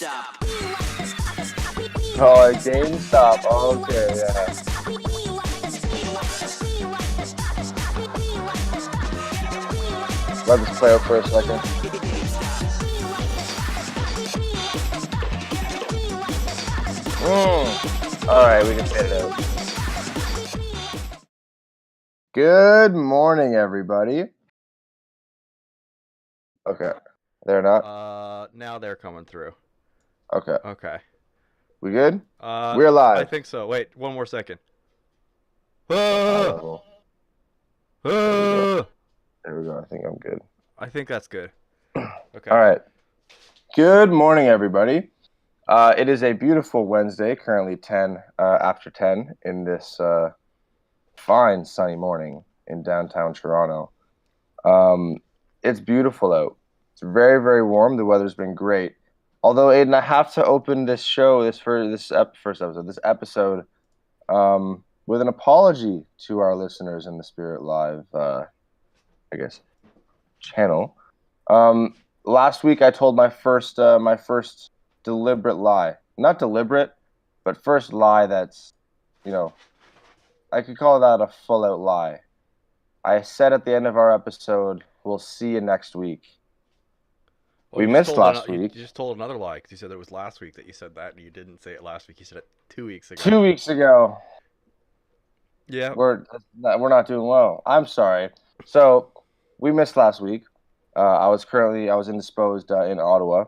GameStop. Oh, like GameStop. Okay, yeah. Let this play out for a second. All right, we can fade it out. Good morning, everybody. Okay, they're not. Now they're coming through. Okay, Okay. we good? We're live. I think so. Wait, one more second. Level. Ah! There we go. I think I'm good. I think that's good. Okay. All right. Good morning, everybody. It is a beautiful Wednesday, currently 10 after 10 in this fine sunny morning in downtown Toronto. It's beautiful out. It's very, very warm. The weather's been great. Although, Aiden, I have to open this show, first episode, with an apology to our listeners in the Spirit Live, channel. Last week I told my first deliberate lie. Not deliberate, but first lie that's, I could call that a full out lie. I said at the end of our episode, we'll see you next week. Well, We missed last week. You just told another lie because you said it was last week that you said that, and you didn't say it last week. You said it 2 weeks ago. 2 weeks ago. Yeah. We're not doing well. I'm sorry. So we missed last week. I was indisposed in Ottawa,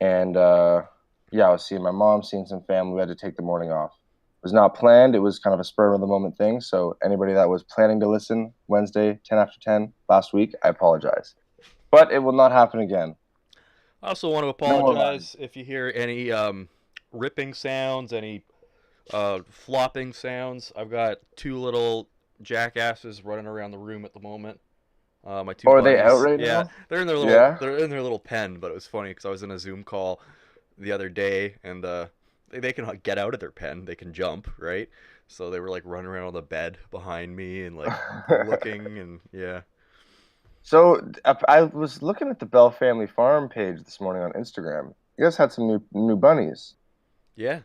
and I was seeing my mom, seeing some family. We had to take the morning off. It was not planned. It was kind of a spur of the moment thing. So anybody that was planning to listen Wednesday, 10 after 10 last week, I apologize. But it will not happen again. I also want to apologize if you hear any ripping sounds, any flopping sounds. I've got two little jackasses running around the room at the moment. My two. Are buddies. they out right now? Yeah, they're in their little. Yeah? They're in their little pen. But it was funny because I was in a Zoom call the other day, and they can get out of their pen. They can jump, right? So they were like running around on the bed behind me and like looking, and yeah. So I was looking at the Bell Family Farm page this morning on Instagram. You guys had some new bunnies. Yeah.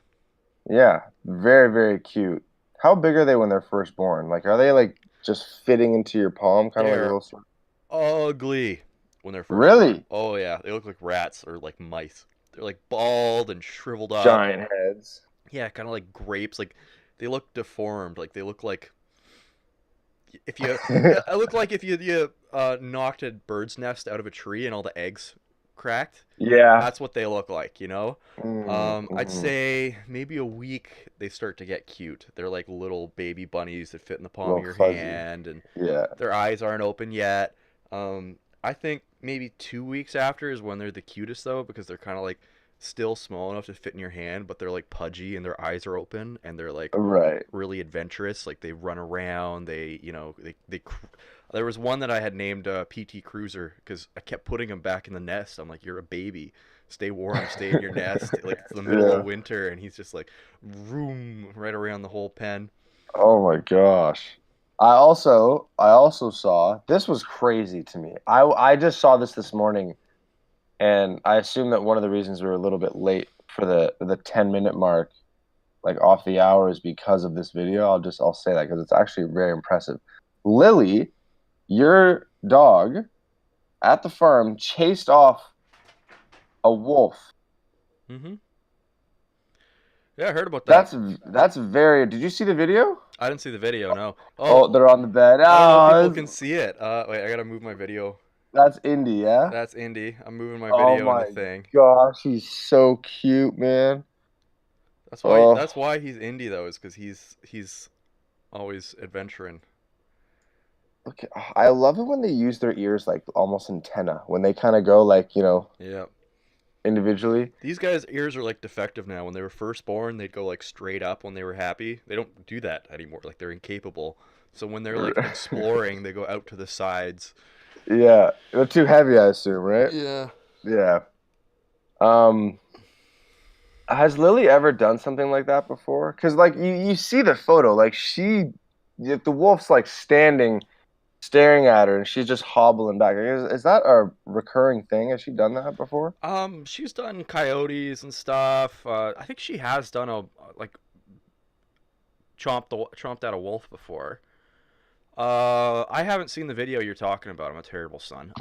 Yeah, very, very cute. How big are they when they're first born? Like, are they like just fitting into your palm, kind of like a little? Ugly when they're first. Really? Born. Oh yeah, they look like rats or like mice. They're like bald and shriveled up. Giant heads. Yeah, kind of like grapes. Like they look deformed. Like they look like if you. I look like if you knocked a bird's nest out of a tree and all the eggs cracked. Yeah. That's what they look like, you know? I'd say maybe a week they start to get cute. They're like little baby bunnies that fit in the palm of your hand, and their eyes aren't open yet. I think maybe 2 weeks after is when they're the cutest though, because they're kind of like still small enough to fit in your hand, but they're like pudgy and their eyes are open and they're like really adventurous. Like they run around. They there was one that I had named PT Cruiser because I kept putting him back in the nest. I'm like, you're a baby. Stay warm. Stay in your nest. Like it's the middle of winter, and he's just like, vroom, right around the whole pen. Oh my gosh. I also saw, this was crazy to me. I just saw this morning, and I assume that one of the reasons we were a little bit late for the 10-minute mark, like off the hour, is because of this video. I'll say that because it's actually very impressive. Lily, your dog at the farm chased off a wolf. Mm-hmm. Yeah, I heard about that. That's very. Did you see the video? I didn't see the video. No. Oh, they're on the bed. Oh, people can see it. Wait, I gotta move my video. That's Indy, yeah. That's Indy. I'm moving my video in the thing. Oh my gosh, he's so cute, man. That's why. That's why he's Indy though, is because he's always adventuring. Okay, I love it when they use their ears like almost antenna, when they kind of go like, Yeah. Individually. These guys' ears are like defective now. When they were first born, they'd go like straight up when they were happy. They don't do that anymore. Like they're incapable. So when they're like exploring, they go out to the sides. Yeah, they're too heavy, I assume, right? Yeah. Yeah. Has Lily ever done something like that before? Because like you see the photo, like the wolf's like standing staring at her, and she's just hobbling back. Is that a recurring thing? Has she done that before? She's done coyotes and stuff. I think she has done a like chomped out a wolf before. I haven't seen the video you're talking about. I'm a terrible son.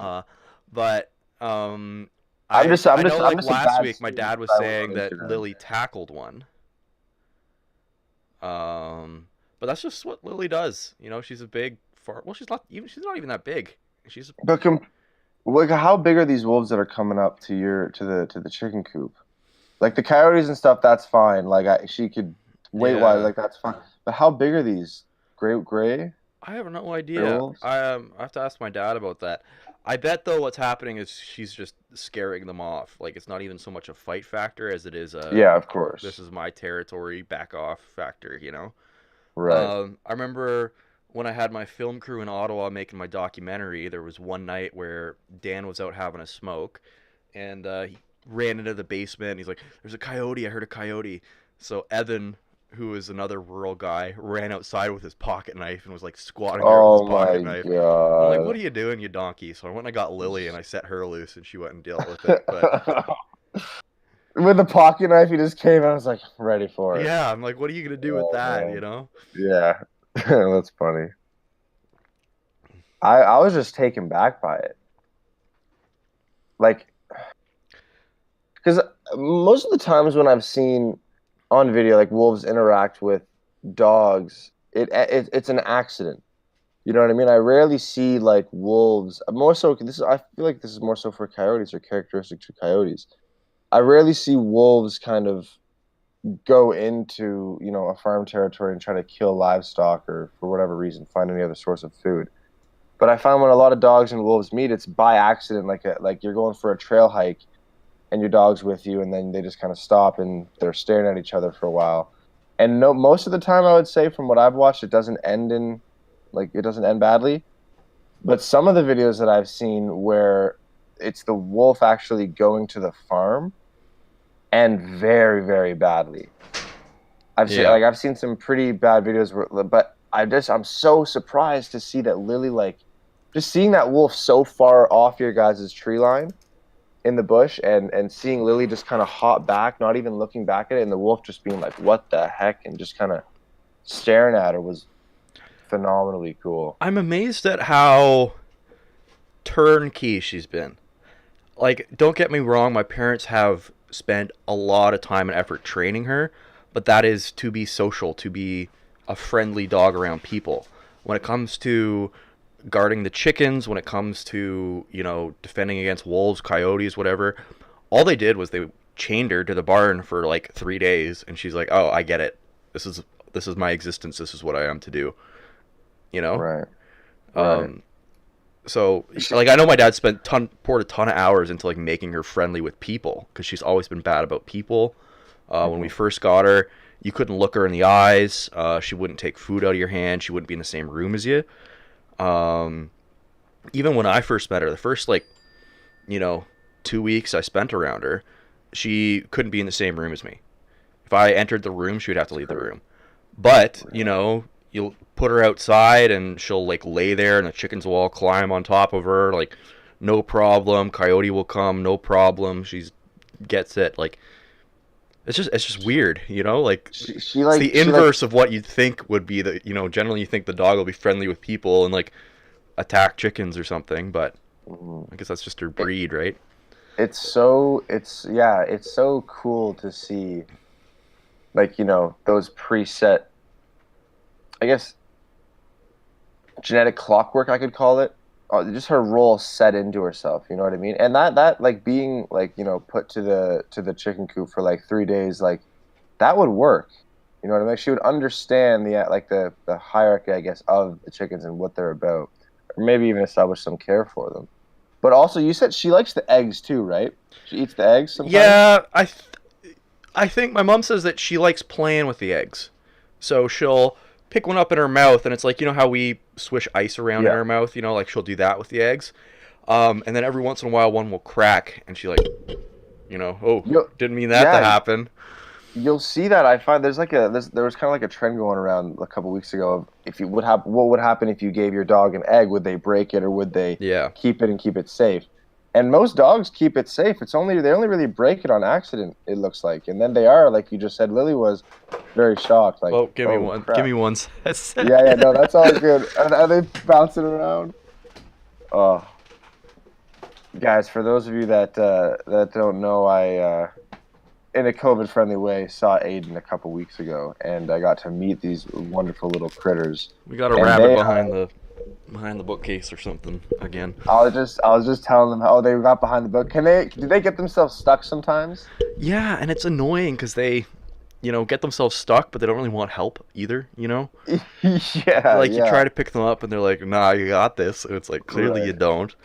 But um, I know I'm like just a last bad week my student dad was because I was saying on that Instagram. Lily tackled one. But that's just what Lily does. You know, she's a big far. Well, she's not even that big. She's But like, how big are these wolves that are coming up to the chicken coop? Like the coyotes and stuff, that's fine. Like she could weight wise, yeah. like that's fine. But how big are these gray I have no idea. wolves? I have to ask my dad about that. I bet though what's happening is she's just scaring them off. Like it's not even so much a fight factor as it is a Yeah, of this course. is my territory, back off factor, you know? Right. I remember when I had my film crew in Ottawa making my documentary, there was one night where Dan was out having a smoke and he ran into the basement and he's like, "There's a coyote, I heard a coyote." So Evan, who is another rural guy, ran outside with his pocket knife and was like squatting there with his Oh pocket my knife. I'm like, "What God. are you doing, you donkey?" So I went and I got Lily and I set her loose and she went and dealt with it. But With the pocket knife, he just came out. I was like, ready for it. yeah, I'm like, what are you gonna do with Oh that? You man. know? Yeah. That's funny. I was just taken back by it. Like, because most of the times when I've seen on video like wolves interact with dogs, it's an accident. You know what I mean? I rarely see like wolves. More so, I feel like this is more so for coyotes or characteristic to coyotes. I rarely see wolves kind of go into, a farm territory and try to kill livestock or for whatever reason find any other source of food. But I find when a lot of dogs and wolves meet, it's by accident. Like you're going for a trail hike and your dog's with you, and then they just kind of stop and they're staring at each other for a while. And no, most of the time, I would say from what I've watched, it doesn't end badly. But some of the videos that I've seen where it's the wolf actually going to the farm and very, very badly. Yeah. I've seen some pretty bad videos but I'm so surprised to see that Lily, like, just seeing that wolf so far off your guys' tree line in the bush, and seeing Lily just kind of hop back, not even looking back at it, and the wolf just being like, "What the heck?" and just kind of staring at her was phenomenally cool. I'm amazed at how turnkey she's been. Like, don't get me wrong, my parents have spent a lot of time and effort training her, but that is to be social, to be a friendly dog around people. When it comes to guarding the chickens, when it comes to, defending against wolves, coyotes, whatever, all they did was they chained her to the barn for like 3 days, and she's like, "Oh, I get it. This is my existence. This is what I am to do." You know. Right, right. Um, so like I know my dad poured a ton of hours into like making her friendly with people because she's always been bad about people. When we Hmm. first got her, you couldn't look her in the eyes. She wouldn't take food out of your hand. She wouldn't be in the same room as you. Um, Even when I first met her, the first like you know 2 weeks I spent around her, she couldn't be in the same room as me. If I entered the room, she would have to leave the room. But, you'll put her outside and she'll like lay there and the chickens will all climb on top of her, like no problem. Coyote will come, no problem. She's gets it. Like it's just weird, like it's the She like inverse of what you'd think would be generally you think the dog will be friendly with people and like attack chickens or something, but mhm. I guess that's just her it, breed, right? it's so cool to see, like, those preset, I guess, genetic clockwork, I could call it. Just her role set into herself, you know what I mean? And that like being like, put to the chicken coop for like 3 days, like that would work. You know what I mean? She would understand the hierarchy, I guess, of the chickens and what they're about, or maybe even establish some care for them. But also, you said she likes the eggs too, right? She eats the eggs sometimes. Yeah, I think my mom says that she likes playing with the eggs. So she'll pick one up in her mouth, and it's like, how we swish ice around in Yeah. her mouth, like she'll do that with the eggs. And then every once in a while, one will crack, and she like, oh, Yo, didn't mean that to yeah, happen. you'll see that. I find there was kind of like a trend going around a couple weeks ago of if you would have what would happen if you gave your dog an egg? Would they break it or would they Yeah. keep it and keep it safe? And most dogs keep it safe. They only really break it on accident, it looks like. And then they are, like you just said, Lily was very shocked, like, Oh, give me oh one. Give crap. me one Yeah, yeah, second. no, that's all good. Are they bouncing around? Oh, guys, for those of you that don't know, I in a COVID friendly way, saw Aiden a couple weeks ago, and I got to meet these wonderful little critters. We got a And rabbit they, behind the bookcase or something again. I was just telling them how they got behind the book. Do they get themselves stuck sometimes? Yeah, and it's annoying because they, get themselves stuck, but they don't really want help either. Yeah, Like you yeah, try to pick them up, and they're like, "Nah, you got this." And it's like clearly you right. don't.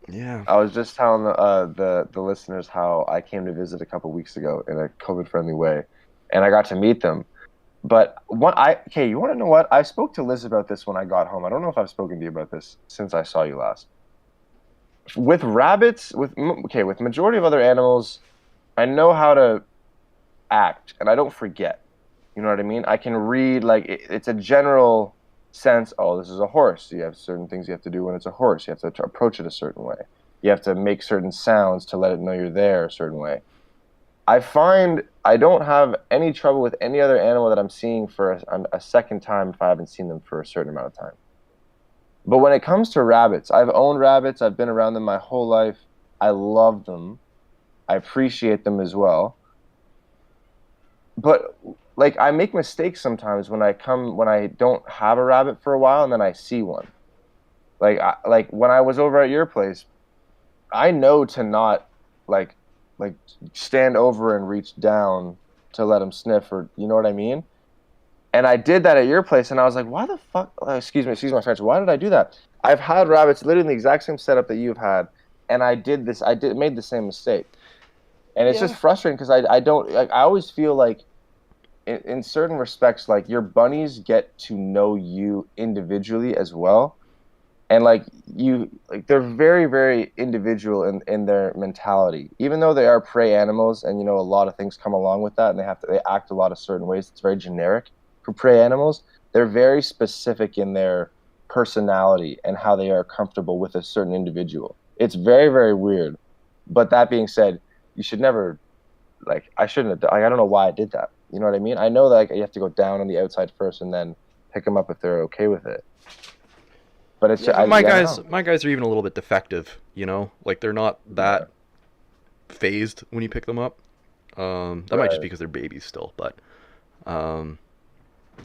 Yeah. I was just telling the listeners how I came to visit a couple weeks ago in a COVID friendly way, and I got to meet them. But okay, you want to know what? I spoke to Liz about this when I got home. I don't know if I've spoken to you about this since I saw you last. With rabbits, with majority of other animals, I know how to act, and I don't forget. You know what I mean? I can read like it's a general sense. Oh, this is a horse. You have certain things you have to do when it's a horse. You have to approach it a certain way. You have to make certain sounds to let it know you're there a certain way. I find I don't have any trouble with any other animal that I'm seeing for a second time if I haven't seen them for a certain amount of time. But when it comes to rabbits, I've owned rabbits. I've been around them my whole life. I love them. I appreciate them as well. But like I make mistakes sometimes when I don't have a rabbit for a while and then I see one. Like when I was over at your place, I know to not like like stand over and reach down to let him sniff or you know what I mean? And I did that at your place and I was like, why the fuck excuse my French, why did I do that? I've had rabbits literally in the exact same setup that you've had and I did made the same mistake. And it's just Yeah. frustrating because I don't like I always feel like in certain respects like your bunnies get to know you individually as well and they're very very individual in their mentality even though they are prey animals and a lot of things come along with that and they act a lot of certain ways. It's very generic for prey animals. They're very specific in their personality and how they are comfortable with a certain individual. It's very very weird, but that being said, you should never I shouldn't have I don't know why I did that. You know what I mean? I know that you have to go down on the outside first and then pick them up if they're okay with it. But Yeah, but my I don't guys, know. my guys are even a little bit defective. Like they're not Yeah. that phased when you pick them up. That might just Right. be because they're babies still, but um,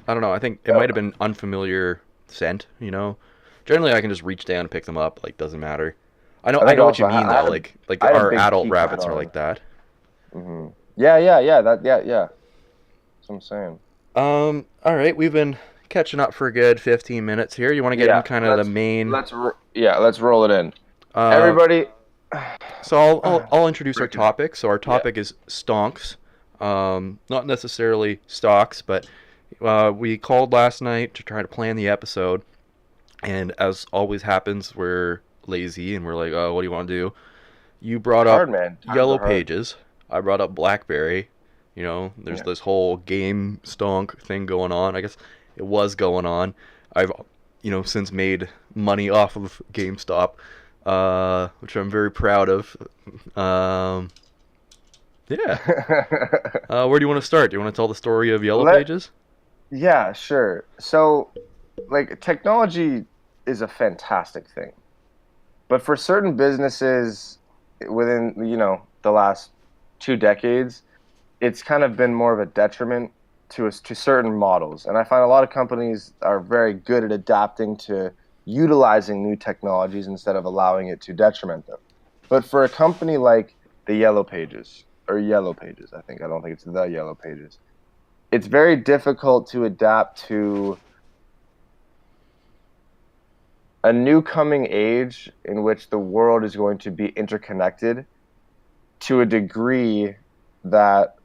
I don't know. I think it Yeah. might have been unfamiliar scent. Generally, I can just reach down and pick them up. Like doesn't matter. I know. I I think know what also you mean though. Like I had a our big adult peak hat rabbits are on. like that. Yeah, yeah, yeah. Yeah. That's what I'm saying. All right, we've been catching up for a good 15 minutes here. You want to get in Yeah. kind of the main. Let's roll it in. Uh, Everybody. so I'll introduce our Break it up. topic. So our Yeah. topic is stonks. Not necessarily stocks, but we called last night to try to plan the episode, and as always happens, we're lazy and we're like, oh, what do you want to do? You It's brought hard, up man. Times Yellow are hard. Pages. I brought up BlackBerry. There's Yeah. this whole game stonk thing going on. I guess it was going on. I've, since made money off of GameStop, which I'm very proud of. Um, yeah. Where do you want to start? Do you want to tell the story of Yellow Let Pages? Yeah, sure. So, like, technology is a fantastic thing, but for certain businesses within, the last 2 decades, it's kind of been more of a detriment to certain models. And I find a lot of companies are very good at adapting to utilizing new technologies instead of allowing it to detriment them. But for a company like the Yellow Pages or Yellow Pages, I don't think it's the Yellow Pages. It's very difficult to adapt to a new coming age in which the world is going to be interconnected to a degree that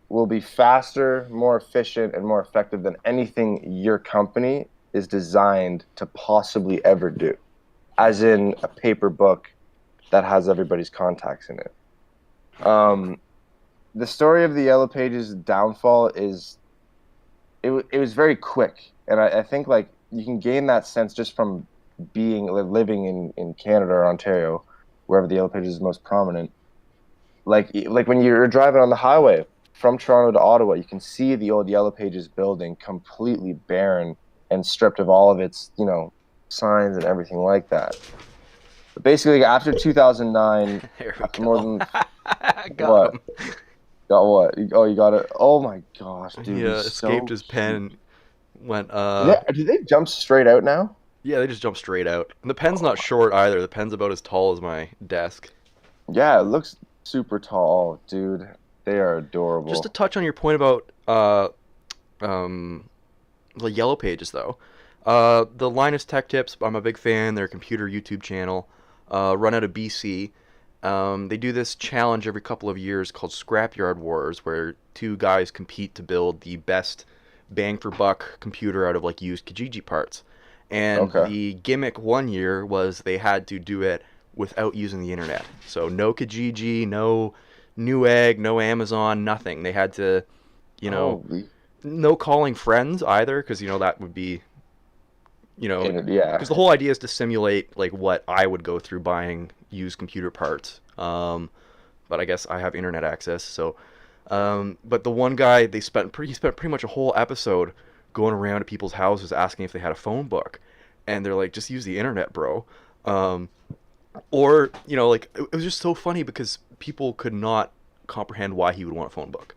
will be faster, more efficient, and more effective than anything your company is designed to possibly ever do, as in a paper book that has everybody's contacts in it. Um, the story of the Yellow Pages downfall is it was very quick, and I think like you can gain that sense just from being living in Canada or Ontario, wherever the Yellow Pages is most prominent. Like when you're driving on the highway from Toronto to Ottawa, you can see the old Yellow Pages building completely barren and stripped of all of its, signs and everything like that. But basically, after 2009, There we after more go. than Got what? him. Got what? Oh, you got it. Oh my gosh, He dude, he's escaped so his cute. pen. Went Did they jump straight out now? Yeah, they just jumped straight out. And the pen's not short either. The pen's about as tall as my desk. Yeah, it looks super tall, dude. They are Just to adorable. touch on your point about um the Yellow Pages though. The Linus Tech Tips, I'm a big fan. Their computer YouTube channel, run out of BC. They do this challenge every couple of years called Scrapyard Wars, where two guys compete to build the best bang for buck computer out of like used Kijiji parts. And Okay. the gimmick one year was they had to do it without using the internet. So no Kijiji, no Newegg, no Amazon, nothing. They had to, you know, Holy. no calling friends either, because that would be, Yeah. because the whole idea is to simulate like what I would go through buying used computer parts. But I guess I have internet access, so. But the one guy, he spent pretty much a whole episode going around to people's houses asking if they had a phone book, and they're like, just use the internet, bro. Um, or like it was just so funny because people could not comprehend why he would want a phone book.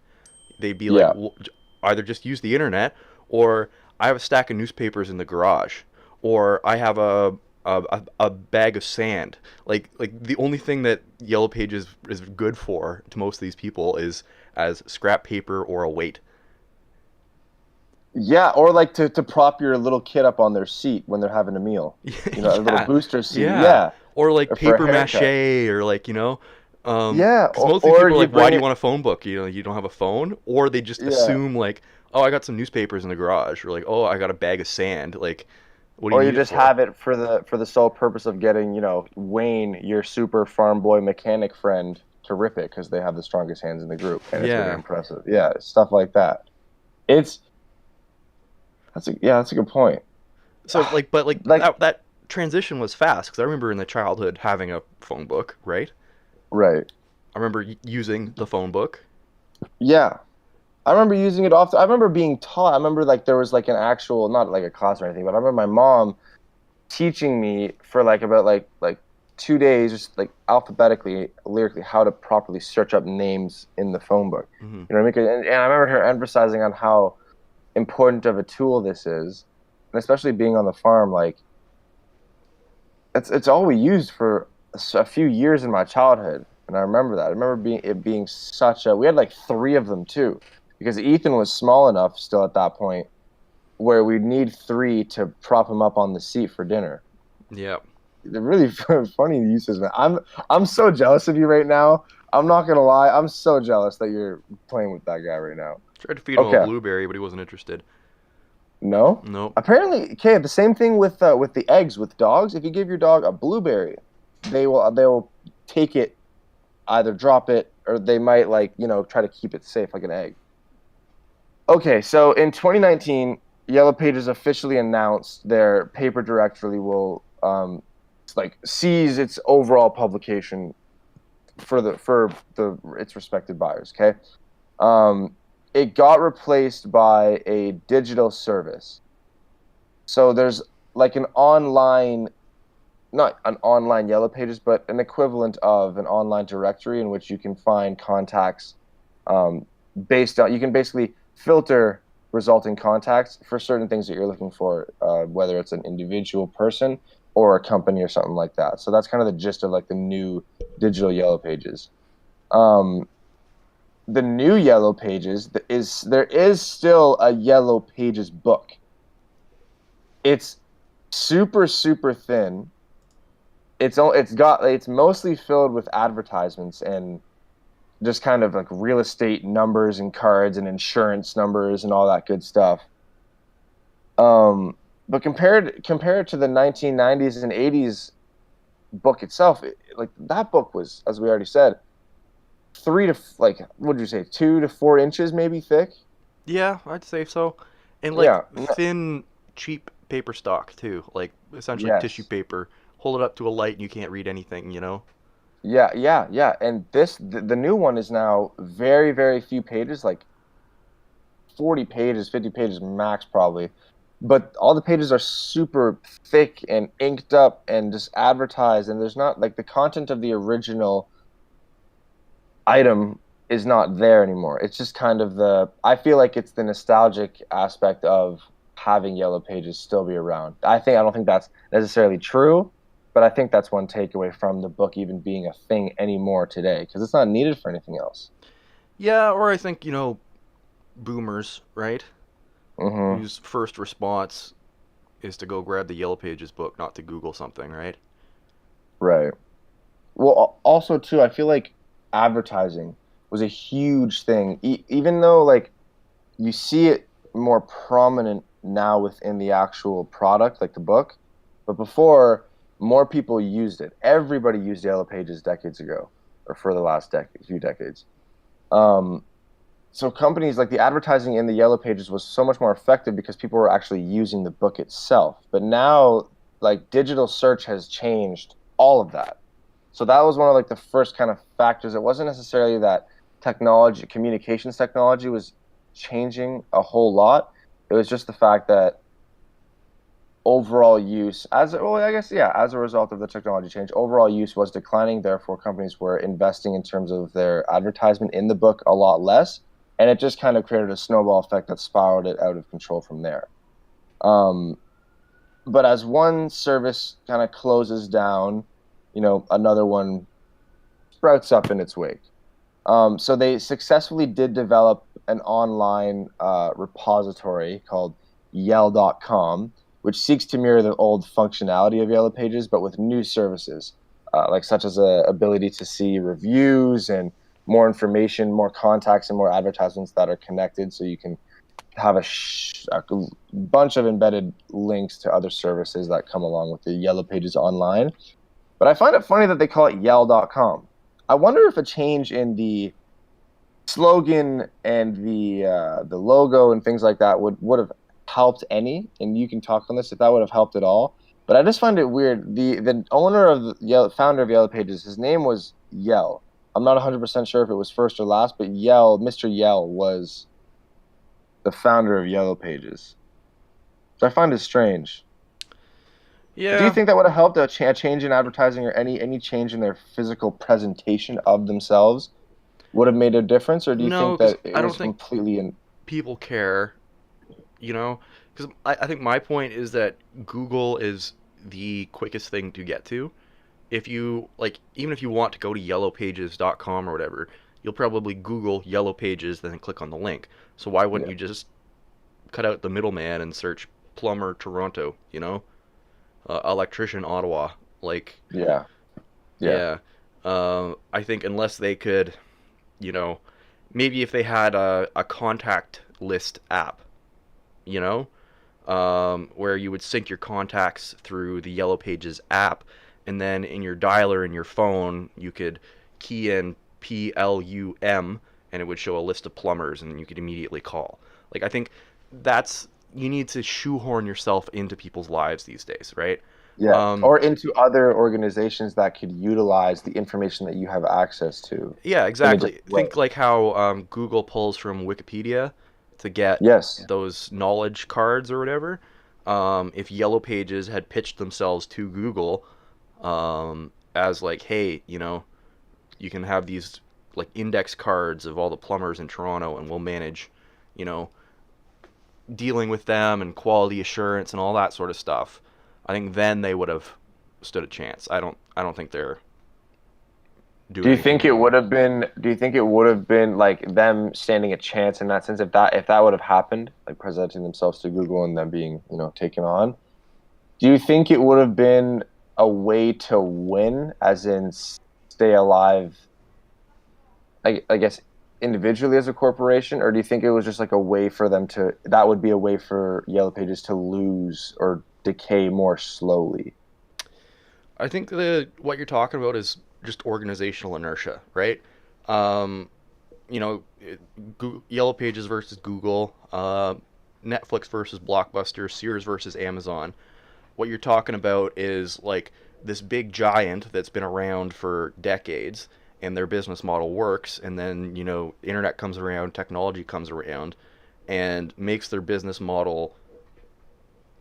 They'd be like, Yeah. well, either just use the internet, or I have a stack of newspapers in the garage, or I have a bag of sand. Like the only thing that Yellow Pages is good for to most of these people is as scrap paper or a weight. Yeah, or like to prop your little kid up on their seat when they're having a meal. A little Yeah, booster seat. yeah. Yeah. Or like Or for a paper mache, haircut. or like Yeah, because mostly or people are you like, why bring do you it. want a phone book? You don't have a phone, or they just Yeah. assume like, oh, I got some newspapers in the garage, or like, oh, I got a bag of sand. Like, what do you Or you need it just for? have it for the sole purpose of getting, Wayne, your super farm boy mechanic friend, to rip it because they have the strongest hands in the group, and it's very Yeah. impressive. Yeah, stuff like that. It's that's a good point. So like, but like Like, that transition was fast because I remember in the childhood having a phone book, right? right. I remember using the phone book. Yeah. I remember using it often. I remember being taught. I remember like there was like an actual, not like a class or anything, but I remember my mom teaching me for like about like 2 days, just like alphabetically, lyrically, how to properly search up names in the phone book. Hmm. You know what I mean? And I remember her emphasizing on how important of a tool this is, and especially being on the farm, like it's all we used for a few years in my childhood, and I remember that. I remember it being such a. We had like three of them too, because Ethan was small enough still at that point where we'd need three to prop him up on the seat for dinner. Yeah. They're really funny uses, man. I'm so jealous of you right now. I'm not gonna lie. I'm so jealous that you're playing with that guy right now. Tried to feed him a Okay, blueberry, but he wasn't interested. no. Nope. Apparently, okay. The same thing with the eggs with dogs. If you give your dog a blueberry, they will take it, either drop it, or they might like try to keep it safe like an egg. Okay, so in 2019, Yellow Pages officially announced their paper directory will like seize its overall publication for the its respected buyers. Okay, it got replaced by a digital service. So there's like an online, not an online Yellow Pages, but an equivalent of an online directory in which you can find contacts um, based on. You can basically filter resulting contacts for certain things that you're looking for, whether it's an individual person or a company or something like that. So that's kind of the gist of like the new digital Yellow Pages. Um, the new Yellow Pages is there is still a Yellow Pages book. It's super thin. It's mostly filled with advertisements and just kind of like real estate numbers and cards and insurance numbers and all that good stuff. But compared to the 1990s and 80s book itself, like that book was, as we already said, like, what did you say, 2 to 4 inches maybe thick. Yeah, I'd say so. And like Yeah. thin, cheap paper stock too, like essentially tissue Yes. paper. Hold it up to a light and you can't read anything, you know? Yeah, yeah, yeah. And the new one is now very, very few pages, like 40 pages, 50 pages max probably. But all the pages are super thick and inked up and just advertised, and there's not like the content of the original item is not there anymore. It's just kind of I feel like it's the nostalgic aspect of having yellow pages still be around. I don't think that's necessarily true, but I think that's one takeaway from the book even being a thing anymore today because it's not needed for anything else. Yeah, or I think, boomers, right? Hmm. Whose first response is to go grab the Yellow Pages book, not to Google something, right? Right. Well, also too, I feel like advertising was a huge thing, even though like you see it more prominent now within the actual product, like the book. But before, more people used it. Everybody used Yellow Pages decades ago, or for the last few decades. Um, so companies like the advertising in the Yellow Pages was so much more effective because people were actually using the book itself. But now, like digital search has changed all of that. So that was one of like the first kind of factors. It wasn't necessarily that technology, communications technology was changing a whole lot. It was just the fact that overall use well, I guess yeah, as a result of the technology change, overall use was declining. Therefore, companies were investing in terms of their advertisement in the book a lot less, and it just kind of created a snowball effect that spiraled it out of control from there. Um, but as one service kind of closes down, another one sprouts up in its wake. So they successfully did develop an online repository called Yell.com, which seeks to mirror the old functionality of Yellow Pages, but with new services, like such as a ability to see reviews and more information, more contacts, and more advertisements that are connected, so you can have a bunch of embedded links to other services that come along with the Yellow Pages online. But I find it funny that they call it Yell.com. I wonder if a change in the slogan and the logo and things like that would have helped any. And you can talk on this if that would have helped at all. But I just find it weird. The owner of the founder of Yellow Pages, his name was Yell. I'm not 100% sure if it was first or last, but Mr. Yell was the founder of Yellow Pages. So I find it strange. Do you Yeah, think that would have helped a change in advertising or any change in their physical presentation of themselves would have made a difference, or do you no, think because that it I don't was think completely in? people care, you know? Because I think my point is that Google is the quickest thing to get to. If you, like, even if you want to go to yellowpages.com or whatever, you'll probably Google Yellow Pages, then click on the link. So why wouldn't Yeah, you just cut out the middleman and search plumber Toronto, electrician Ottawa? Like, yeah, yeah, yeah. I think unless they could, you know, maybe if they had a contact list app, you know, where you would sync your contacts through the Yellow Pages app, and then in your dialer in your phone, you could key in PLUM, and it would show a list of plumbers, and you could immediately call. Like, I think that's you need to shoehorn yourself into people's lives these days, right? yeah. Um, Or into other organizations that could utilize the information that you have access to yeah, in a different exactly. way. Think like how Google pulls from Wikipedia to get Yes. those knowledge cards or whatever. If Yellow Pages had pitched themselves to Google as like, hey, you can have these like index cards of all the plumbers in Toronto, and we'll manage, you know, dealing with them and quality assurance and all that sort of stuff. I think then they would have stood a chance. I don't think they're Do doing you anything think it anymore. would have been? Do you think it would have been like them standing a chance in that sense if that would have happened, like presenting themselves to Google and them being taken on? Do you think it would have been a way to win, as in stay alive, I guess individually as a corporation, or do you think it was just like a way for them that would be a way for Yellow Pages to lose or decay more slowly? I think the what you're talking about is just organizational inertia, right? Um, you know, Yellow Pages versus Google, Netflix versus Blockbuster, Sears versus Amazon. What you're talking about is like this big giant that's been around for decades and their business model works, and then internet comes around, technology comes around and makes their business model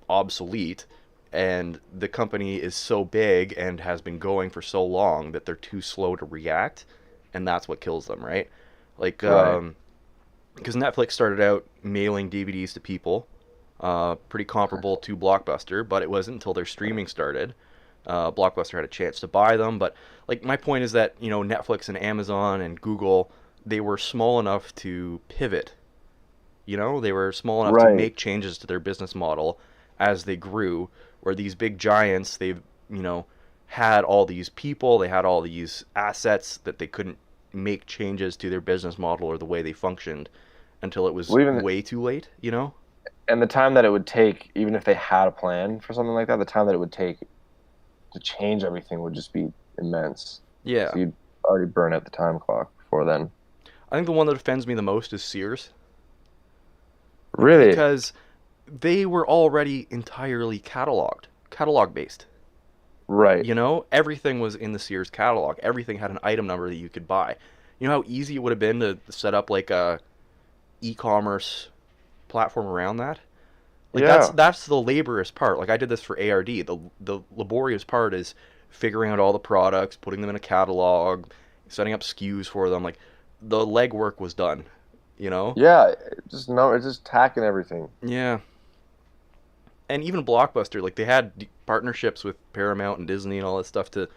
obsolete, and the company is so big and has been going for so long that they're too slow to react, and that's what kills them, right? Like Right. because Netflix started out mailing DVDs to people, pretty comparable to Blockbuster, but it wasn't until their streaming started. Blockbuster had a chance to buy them, but like my point is that Netflix and Amazon and Google, they were small enough to pivot. They were small enough to Right. make changes to their business model as they grew. Where these big giants, they've you know had all these people, they had all these assets that they couldn't make changes to their business model or the way they functioned until it was Well, even way too late. and the time that it would take, even if they had a plan for something like that, the time that it would take to change everything would just be immense. Yeah. So you'd already burn out the time clock before then. I think the one that offends me the most is Sears, Really? because they were already entirely catalog based. Right. Everything was in the Sears catalog. Everything had an item number that you could buy. You know how easy it would have been to set up like a e-commerce platform around that? Like that's Yeah. that's the laborious part. Like I did this for ARD. The laborious part is figuring out all the products, putting them in a catalog, setting up SKUs for them. Like the legwork was done, you know? Yeah. Just no, it's just tacking everything. Yeah. And even Blockbuster, like they had partnerships with Paramount and Disney and all that stuff to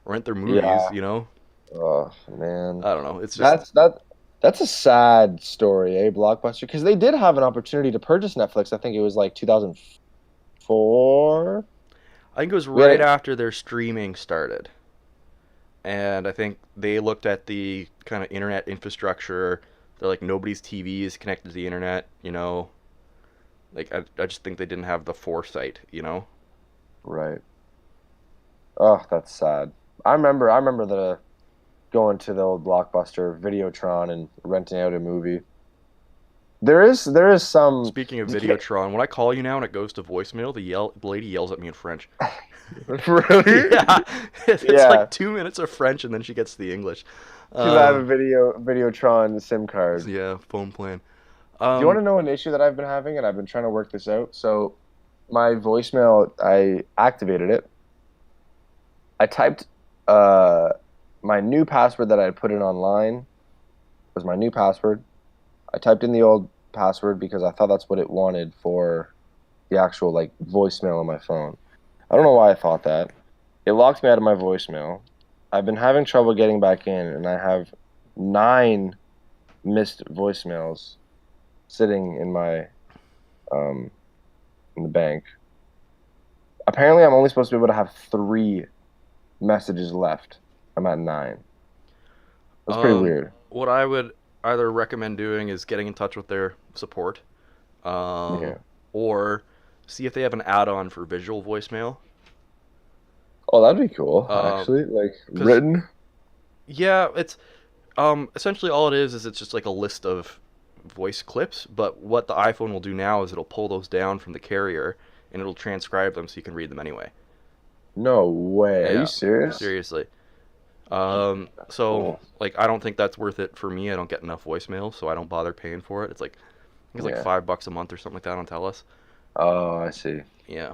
rent their movies, Yeah. you know? Oh man. I don't know. It's just That's that that's a sad story, eh, Blockbuster? Because they did have an opportunity to purchase Netflix. I think it was like 2004. I think it was We had right it. after their streaming started. And I think they looked at the kind of internet infrastructure. They're like nobody's TV is connected to the internet. Like I just think they didn't have the foresight. Right. Oh, that's sad. I remember the going to the old Blockbuster Videotron and renting out a movie. There is some Speaking of you can't Videotron, when I call you now and it goes to voicemail, the lady yells at me in French. really. Yeah, it's Yeah, like 2 minutes of French and then she gets to the English. because I have a Um, Videotron SIM card. yeah, phone plan. Do you want Um, to know an issue that I've been having, and I've been trying to work this out? So my voicemail, I activated it. I typed uh my new password that I had put in online was my new password. I typed in the old password because I thought that's what it wanted for the actual like voicemail on my phone. I don't know why I thought that. It locked me out of my voicemail. I've been having trouble getting back in, and I have 9 missed voicemails sitting um in the bank. Apparently, I'm only supposed to be able to have 3 messages left. I'm at 9. That's pretty um, weird. what I would either recommend doing is getting in touch with their support, um, Yeah. or see if they have an add-on for visual voicemail. Oh, that'd be cool, Um, actually. Like Because written. yeah, it's essentially all it is it's just like a list of voice clips. But what the iPhone will do now is it'll pull those down from the carrier and it'll transcribe them so you can read them anyway. No way. Are you Yeah, serious? seriously. That's So cool. like I don't think that's worth it for me. I don't get enough voicemail, so I don't bother paying for it. It's like Yeah. $5 a month or something like that on Telus. Oh, I see. Yeah.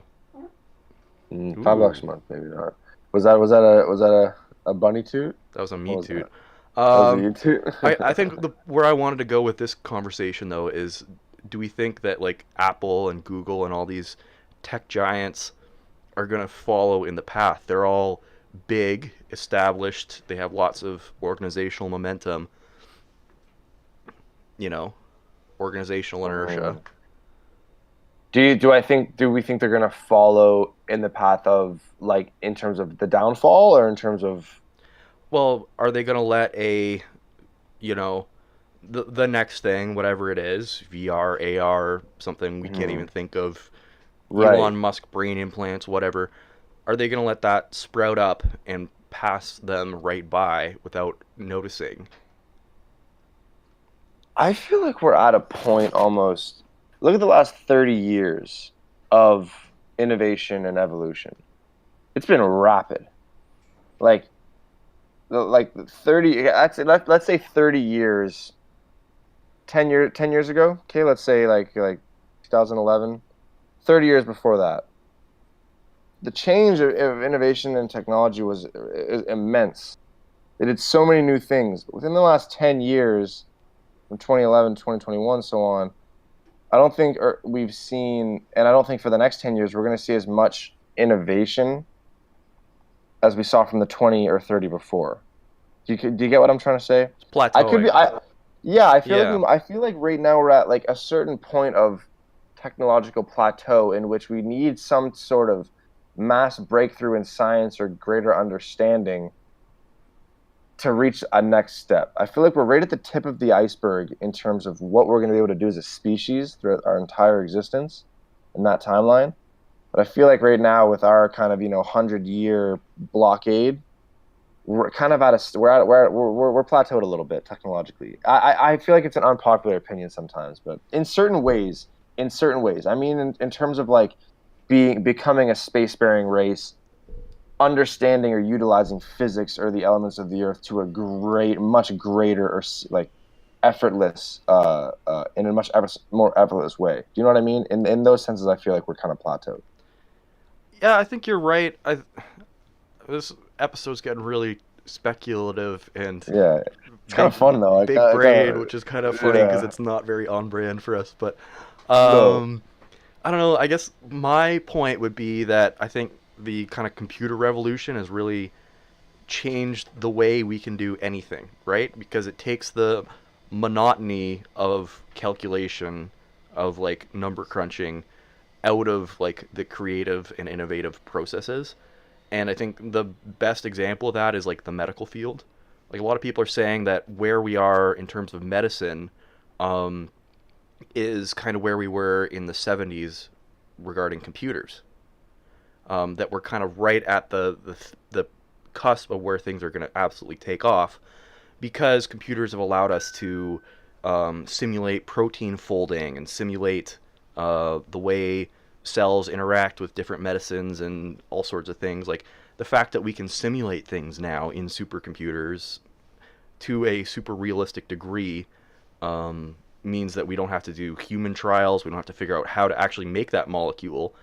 5 bucks Ooh, a month, maybe not. Was that a bunny toot? that was a What me was toot. that? That was a Um, you toot? I think where I wanted to go with this conversation though is, do we think that like Apple and Google and all these tech giants are gonna follow in the path? They're all big, established. They have lots of organizational momentum. You know, organizational inertia. Um, do we think they're gonna follow in the path of like in terms of the downfall or in terms of Well, are they gonna let you know, the next thing, whatever it is, VR, AR, something we can't hmm, even think of, right? Elon Musk brain implants, whatever, are they going to let that sprout up and pass them right by without noticing? I feel like we're at a point almost. Look at the last 30 years of innovation and evolution. It's been rapid. Like like 30 let's say 30 years 10 years ago. Okay, let's say like 2011, 30 years before that. The change of innovation and technology is immense. They did so many new things. Within the last 10 years, from 2011 to 2021, so on, I don't think we've seen, and I don't think for the next 10 years, we're going to see as much innovation as we saw from the 20 or 30 before. Do you get what I'm trying to say? It's I could be, plateauing. yeah, Yeah. I feel like right now we're at like a certain point of technological plateau in which we need some sort of mass breakthrough in science or greater understanding to reach a next step. I feel like we're right at the tip of the iceberg in terms of what we're going to be able to do as a species throughout our entire existence in that timeline. But I feel like right now with our kind of, 100-year blockade, we're kind of we're plateaued a little bit technologically. I feel like it's an unpopular opinion sometimes, but in certain ways. I mean, in terms of like becoming a spacefaring race, understanding or utilizing physics or the elements of the earth to a much greater or like effortless, in a more effortless way. Do you know what I mean? In those senses, I feel like we're kind of plateaued. Yeah, I think you're right. This episode's getting really speculative and Yeah, it's kind of big fun though. big I kind brain, of which is kind of funny because yeah. it's not very on brand for us. But No, um, I don't know. I guess my point would be that I think the kind of computer revolution has really changed the way we can do anything, right? Because it takes the monotony of calculation, of like number crunching, out of like the creative and innovative processes. And I think the best example of that is like the medical field. Like a lot of people are saying that where we are in terms of medicine um, is kind of where we were in the 70s regarding computers. That we're kind of right at the cusp of where things are going to absolutely take off because computers have allowed us to simulate protein folding and simulate the way cells interact with different medicines and all sorts of things. Like the fact that we can simulate things now in supercomputers to a super realistic degree means that we don't have to do human trials. We don't have to figure out how to actually make that molecule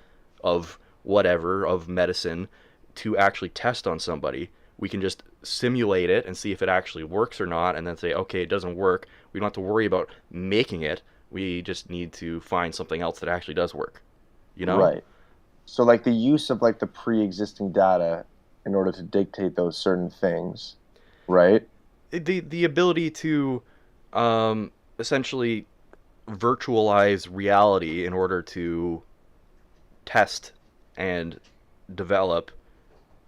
of whatever, of medicine, to actually test on somebody. We can just simulate it and see if it actually works or not, and then say, okay, it doesn't work. We don't have to worry about making it. We just need to find something else that actually does work. You know? right. So like the use of like the pre-existing data in order to dictate those certain things, right? The ability to essentially virtualize reality in order to test and develop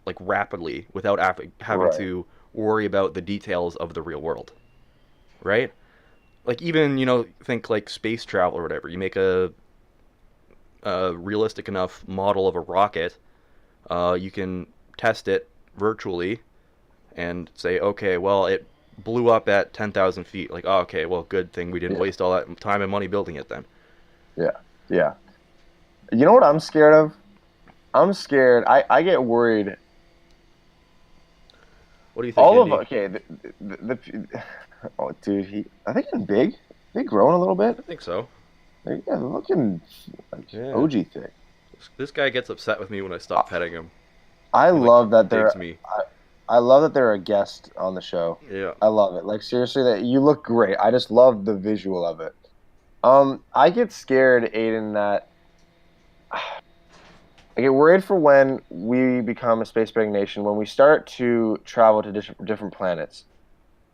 like rapidly without having Right. to worry about the details of the real world, right? Like even think like space travel or whatever. You make a realistic enough model of a rocket, you can test it virtually and say, okay, well it blew up at 10,000 feet. Like, oh, okay, well, good thing we didn't Yeah. waste all that time and money building it then. Yeah. Yeah. You know what I'm scared of? I'm scared. I get worried. What do you think, All of Indy? okay, oh dude, I think he's big. They growing a little bit. I think so. They're looking like Yeah. OG thick. This guy gets upset with me when I stop petting him. I He like love that digs me. I love that they're a guest on the show. Yeah. I love it. Like seriously, that you look great. I just love the visual of it. I get scared, Aiden, that I get worried for when we become a spacefaring nation, when we start to travel to different planets,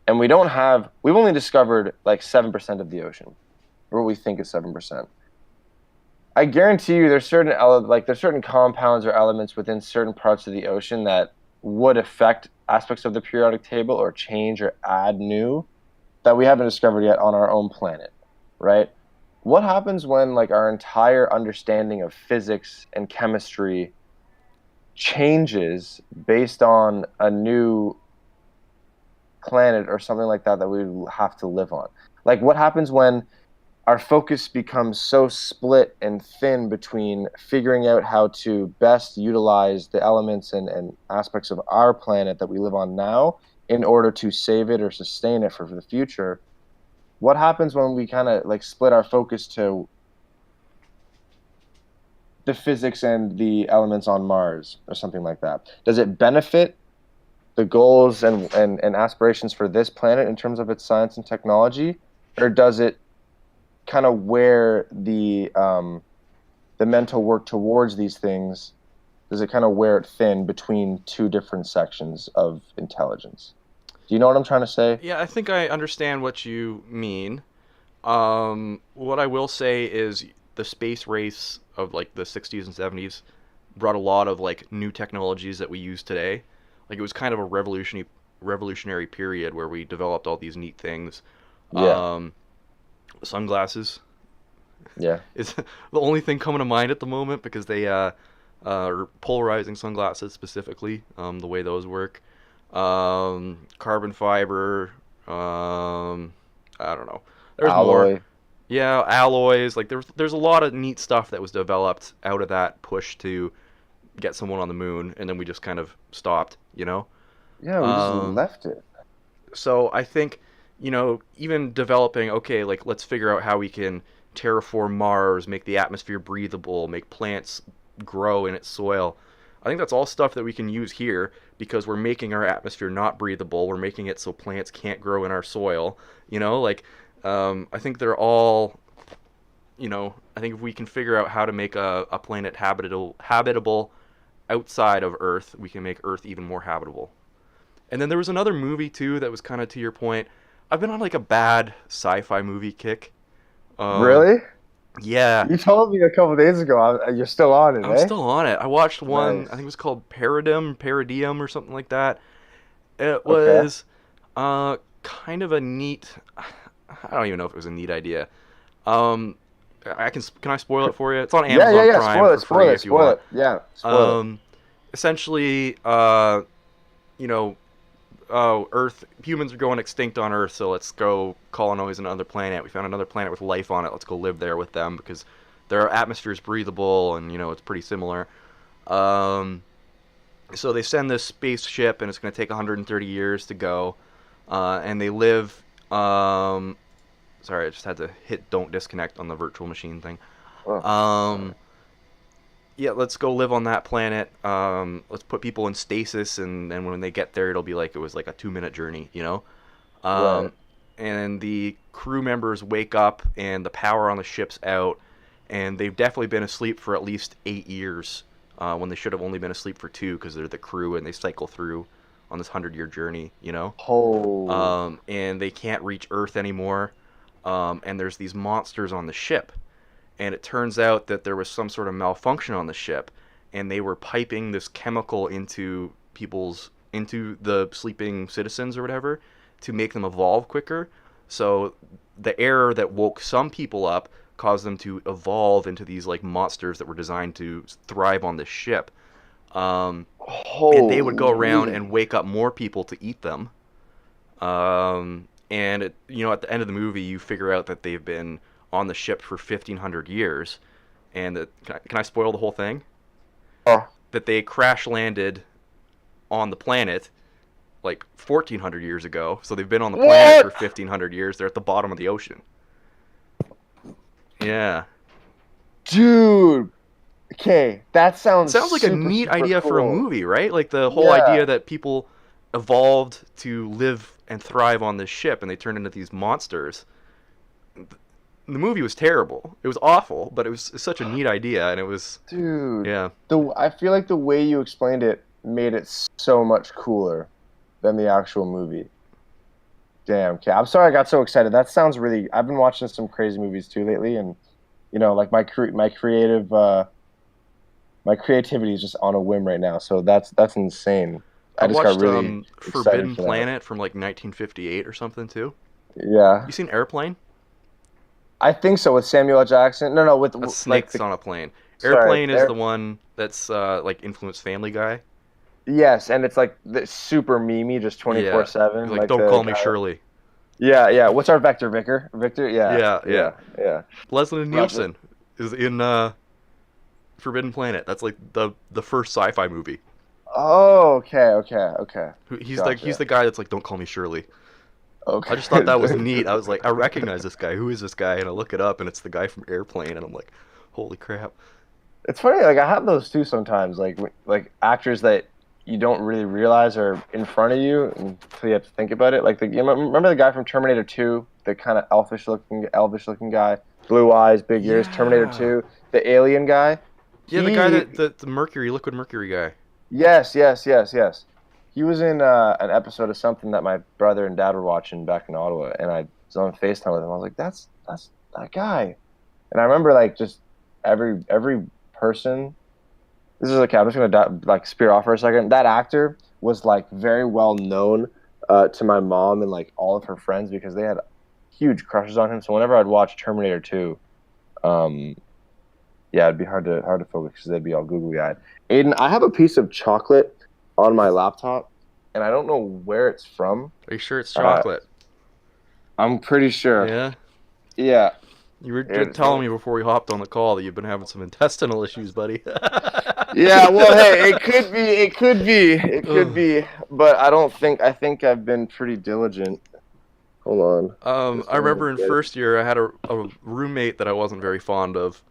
and we've only discovered like 7% of the ocean, or what we think is 7%. I guarantee you there's certain compounds or elements within certain parts of the ocean that would affect aspects of the periodic table or change or add new that we haven't discovered yet on our own planet, right? What happens when like our entire understanding of physics and chemistry changes based on a new planet or something like that that we have to live on? Like, what happens when our focus becomes so split and thin between figuring out how to best utilize the elements and aspects of our planet that we live on now in order to save it or sustain it for the future? What happens when we kind of like split our focus to the physics and the elements on Mars or something like that? Does it benefit the goals and aspirations for this planet in terms of its science and technology, or does it kind of wear the mental work towards these things? Does it kind of wear it thin between two different sections of intelligence? Do you know what I'm trying to say? Yeah, I think I understand what you mean. What I will say is the space race of like the 60s and 70s brought a lot of like new technologies that we use today. Like it was kind of a revolutionary period where we developed all these neat things. Yeah, Um, Sunglasses yeah. is the only thing coming to mind at the moment because they are polarizing sunglasses specifically, the way those work. Carbon fiber. I don't know. There's more. Alloy. Yeah, alloys. Like there's a lot of neat stuff that was developed out of that push to get someone on the moon, and then we just kind of stopped. Yeah, we just Um, left it. so I think, even developing, okay, like let's figure out how we can terraform Mars, make the atmosphere breathable, make plants grow in its soil. I think that's all stuff that we can use here because we're making our atmosphere not breathable. We're making it so plants can't grow in our soil. Like I think they're all, I think if we can figure out how to make a planet habitable outside of Earth, we can make Earth even more habitable. And then there was another movie too that was kind of to your point. I've been on like a bad sci-fi movie kick. Um, Really? yeah, You told me a couple days ago. You're still on it, I'm eh? still on it. I watched one. I think Nice. it was called Paradigm or something like that. It Okay. was kind of a neat. I don't even know if it was a neat idea. Um, can I spoil it for you? It's on Yeah, yeah, Amazon yeah. Prime Spoil it, for spoil free it, if you spoil want. it. Yeah, spoil it. Um, Essentially, you know, Earth humans are going extinct on Earth, so let's go colonize another planet. We found another planet with life on it. Let's go live there with them because their atmosphere is breathable and it's pretty similar. Um, so they send this spaceship and it's going to take 130 years to go, and they live. Sorry, I just had to hit don't disconnect on the virtual machine thing. Oh, sorry. Um, yeah, let's go live on that planet. Let's put people in stasis, and then when they get there, it'll be like it was like a 2 minute journey. Right. Um, and the crew members wake up, and the power on the ship's out, and they've definitely been asleep for at least 8 years, when they should have only been asleep for two because they're the crew and they cycle through on this 100-year journey. Oh, And they can't reach Earth anymore. And there's these monsters on the ship, and it turns out that there was some sort of malfunction on the ship, and they were piping this chemical into the sleeping citizens or whatever to make them evolve quicker. So the error that woke some people up caused them to evolve into these like monsters that were designed to thrive on this ship. Um, and they would go around and holy. wake up more people to eat them. And at the end of the movie, you figure out that they've been on the ship for 1,500 years, and can I spoil the whole thing? Oh, That they crash landed on the planet like 1,400 years ago, so they've been on the planet for what? 1,500 years. They're at the bottom of the ocean. Yeah, Dude. Okay, that it sounds sounds like a super, neat super idea for a cool. movie, right? Like the whole idea Yeah. that people evolved to live and thrive on this ship, and they turned into these monsters. The movie was terrible. It was awful, but it's such a neat idea, and it was, Dude, yeah. I feel like the way you explained it made it so much cooler than the actual movie. Damn, okay. I'm sorry I got so excited. That sounds really. I've been watching some crazy movies too lately, and like my creativity is just on a whim right now. So that's insane. I I just got watched really excited Forbidden for that. Planet from like 1958 or something too. Yeah, You seen Airplane? I think so with Samuel L. Jackson. No, no, with That's like Snakes the on a Plane. sorry, Airplane is the there. one that's like influenced Family Guy. Yes, and it's like the super memey, just Yeah, 24/7. like Like don't the call me guy. Shirley. Yeah. What's our vector, Vicar? Victor? Yeah, Yeah, yeah. yeah. Leslie Leslie. Nielsen is in Forbidden Planet. That's like the first sci-fi movie. Oh, okay. He's Gotcha. the guy that's like, don't call me Shirley. I just thought that was Okay. neat. I was like, I recognize this guy. Who is this guy? And I look it up, and it's the guy from Airplane, and I'm like, holy crap. It's funny, like I have those too sometimes, like actors that you don't really realize are in front of you until you have to think about it. Like remember the guy from Terminator 2, the kind of elvish looking guy, blue eyes, big ears, Terminator Yeah. 2, the alien guy. Yeah, the guy He the Mercury, Liquid Mercury guy. Yes. He was in an episode of something that my brother and dad were watching back in Ottawa, and I was on FaceTime with him. I was like, that's that guy. And I remember like just every person. This is okay. I'm just gonna like spear off for a second. That actor was like very well known to my mom and like all of her friends because they had huge crushes on him. So whenever I'd watch Terminator 2, um, yeah, it'd be hard to focus because they'd be all googly eyed. Aiden, I have a piece of chocolate on my laptop, and I don't know where it's from. Are you sure it's Uh, chocolate? I'm pretty sure. Yeah. Yeah. You were Here, just telling me before we hopped on the call that you've been having some intestinal issues, buddy. Yeah, well, hey, it could Ugh. be, but I think I've been pretty diligent. Hold on. Just I let me remember in get it. first year I had a roommate that I wasn't very fond of,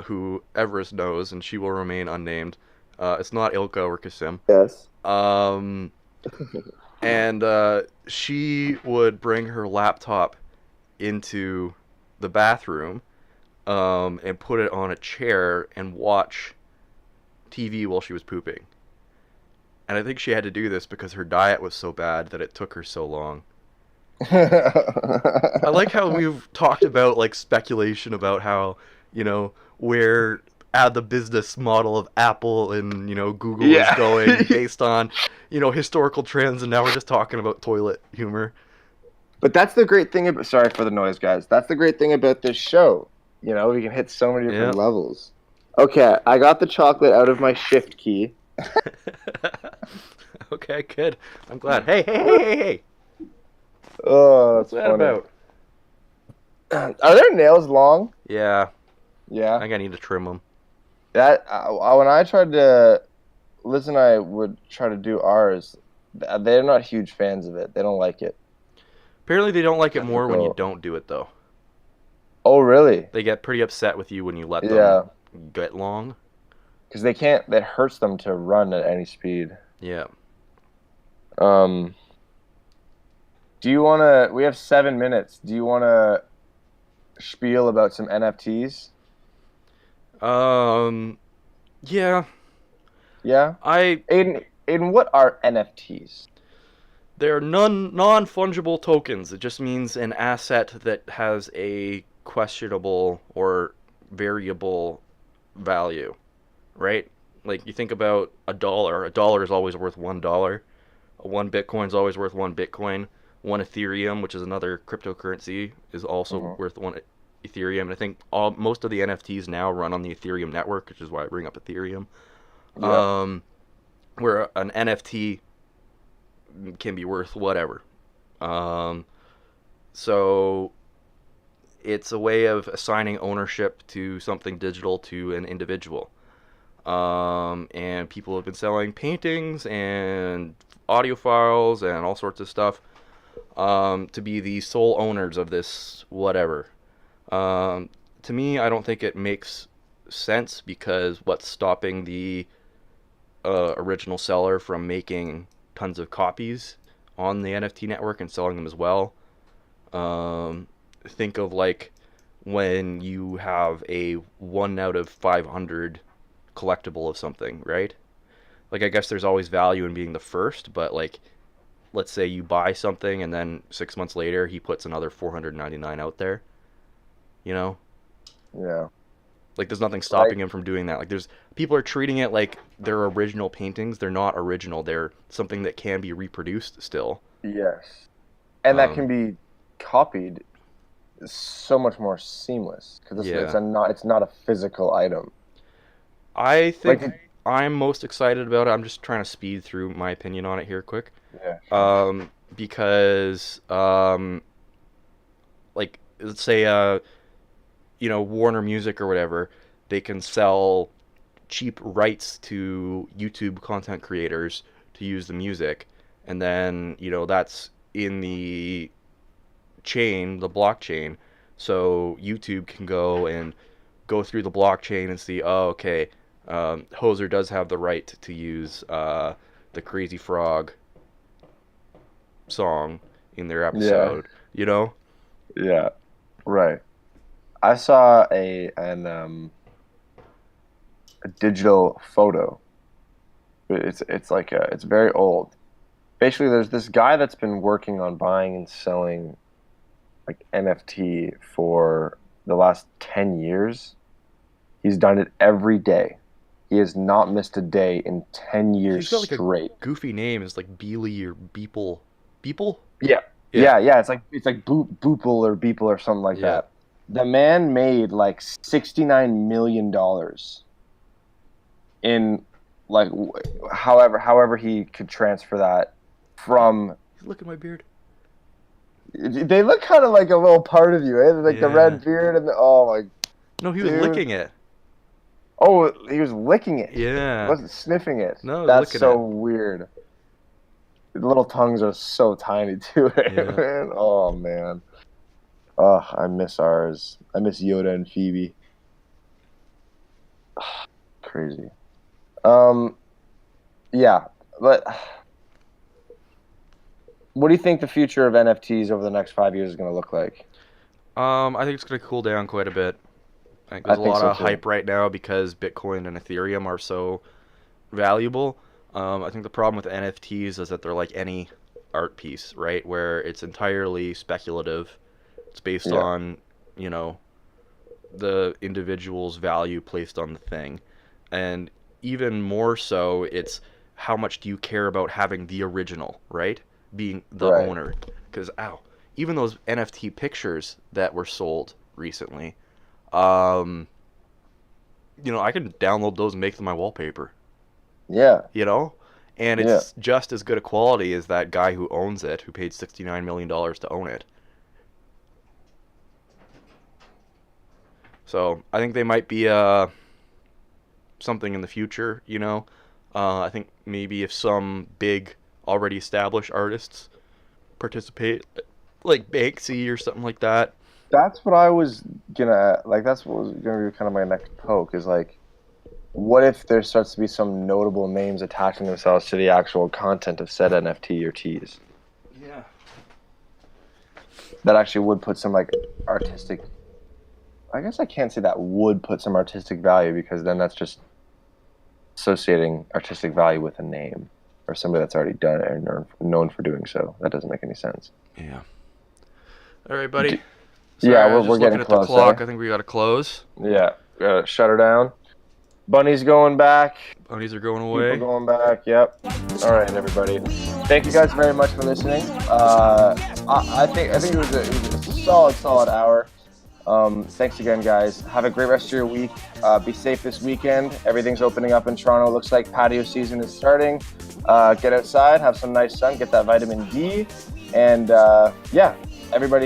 who Everest knows, and she will remain unnamed. It's not Ilka or Kasim. Yes. Um, and she would bring her laptop into the bathroom, and put it on a chair and watch TV while she was pooping. And I think she had to do this because her diet was so bad that it took her so long. I like how we've talked about like speculation about how, where the business model of Apple and, Google is Yeah. going based on, historical trends, and now we're just talking about toilet humor. But that's the great thing about, sorry for the noise, guys. That's the great thing about this show. We can hit so many different Yeah. levels. Okay, I got the chocolate out of my shift key. Okay, good. I'm glad. Hey. Oh, What's that's that funny. about? Are their nails long? Yeah, I Yeah. think I need to trim them. That when I tried to Liz and I would try to do ours, they're not huge fans of it. They don't like it. Apparently, they don't like it more when you Difficult. don't do it, though. Oh, really? They get pretty upset with you when you let them Yeah, get long. because they can't. That hurts them to run at any speed. Yeah. Um, do you want to? We have 7 minutes. Do you want to spiel about some NFTs? Um. Yeah. Yeah. I. Aiden, what are NFTs? They're non-fungible tokens. It just means an asset that has a questionable or variable value, right? Like you think about a dollar. A dollar is always worth $1. One Bitcoin is always worth one Bitcoin. One Ethereum, which is another cryptocurrency, is also Hmm. worth one Ethereum. And I think most of the NFTs now run on the Ethereum network, which is why I bring up Ethereum. Yeah. Um, where an NFT can be worth whatever. Um, so it's a way of assigning ownership to something digital to an individual. And people have been selling paintings and audio files and all sorts of stuff, to be the sole owners of this whatever. To me, I don't think it makes sense because what's stopping the original seller from making tons of copies on the NFT network and selling them as well? Um, think of like when you have a 1 out of 500 collectible of something, right? Like, I guess there's always value in being the first, but like, let's say you buy something and then 6 months later he puts another 499 out there, you know? Yeah. Like, there's nothing Like stopping him from doing that. Like, there's people are treating it like they're original paintings. They're not original. They're something that can be reproduced still. yes, and that Um, can be copied so much more seamless because yeah. it's not a physical item. I Like, think I'm most excited about it. I'm just trying to speed through my opinion on it here quick. yeah, sure. Um, because like let's say Warner Music or whatever, they can sell cheap rights to YouTube content creators to use the music, and then that's in the chain, the blockchain. So YouTube can go through the blockchain and see, oh, okay, Hoser does have the right to use the Crazy Frog song in their episode. Yeah, right. I saw a digital photo. It's very old. Basically, there's this guy that's been working on buying and selling like NFT for the last 10 years. He's done it every day. He has not missed a day in 10 years He's got like straight. a goofy name. It's like Beely or Beeple. Beeple? Yeah. Yeah. It's like Boople or Beeple or something like that. The man made like $69 million in like however he could transfer that from. Look at my beard. They look kind of like a little part of you, eh? Like the red beard and oh my. No, he was licking it. Oh, he was licking it. Yeah. He wasn't sniffing it. No, that's so weird. The little tongues are so tiny too, man. Oh man. Oh, I miss ours. I miss Yoda and Phoebe. Crazy. Yeah, but what do you think the future of NFTs over the next 5 years is going to look like? I think it's going to cool down quite a bit. I think there's a lot of hype right now because Bitcoin and Ethereum are so valuable. I think the problem with NFTs is that they're like any art piece, right? Where it's entirely speculative. It's based on, the individual's value placed on the thing. And even more so, it's how much do you care about having the original, right? Being the owner. Because, even those NFT pictures that were sold recently, I can download those and make them my wallpaper. Yeah. And it's just as good a quality as that guy who owns it, who paid $69 million to own it. So I think they might be something in the future, I think maybe if some big, already established artists participate, like Banksy or something like that. That's what I was gonna like. That's what was gonna be kind of my next poke. Is like, what if there starts to be some notable names attaching themselves to the actual content of said NFT or teas? Yeah. That actually would put some like artistic. I guess I can't say that would put some artistic value because then that's just associating artistic value with a name or somebody that's already done it and known for doing so. That doesn't make any sense. Yeah. All right, buddy. Sorry, we're getting at close. The clock. I think we got to close. Yeah, gotta shut her down. Bunny's going back. Bunnies are going away. People going back. Yep. All right, everybody. Thank you guys very much for listening. I think it was a solid hour. Thanks again, guys. Have a great rest of your week. Be safe this weekend. Everything's opening up in Toronto. Looks like patio season is starting. Get outside, have some nice sun, get that vitamin D, and everybody.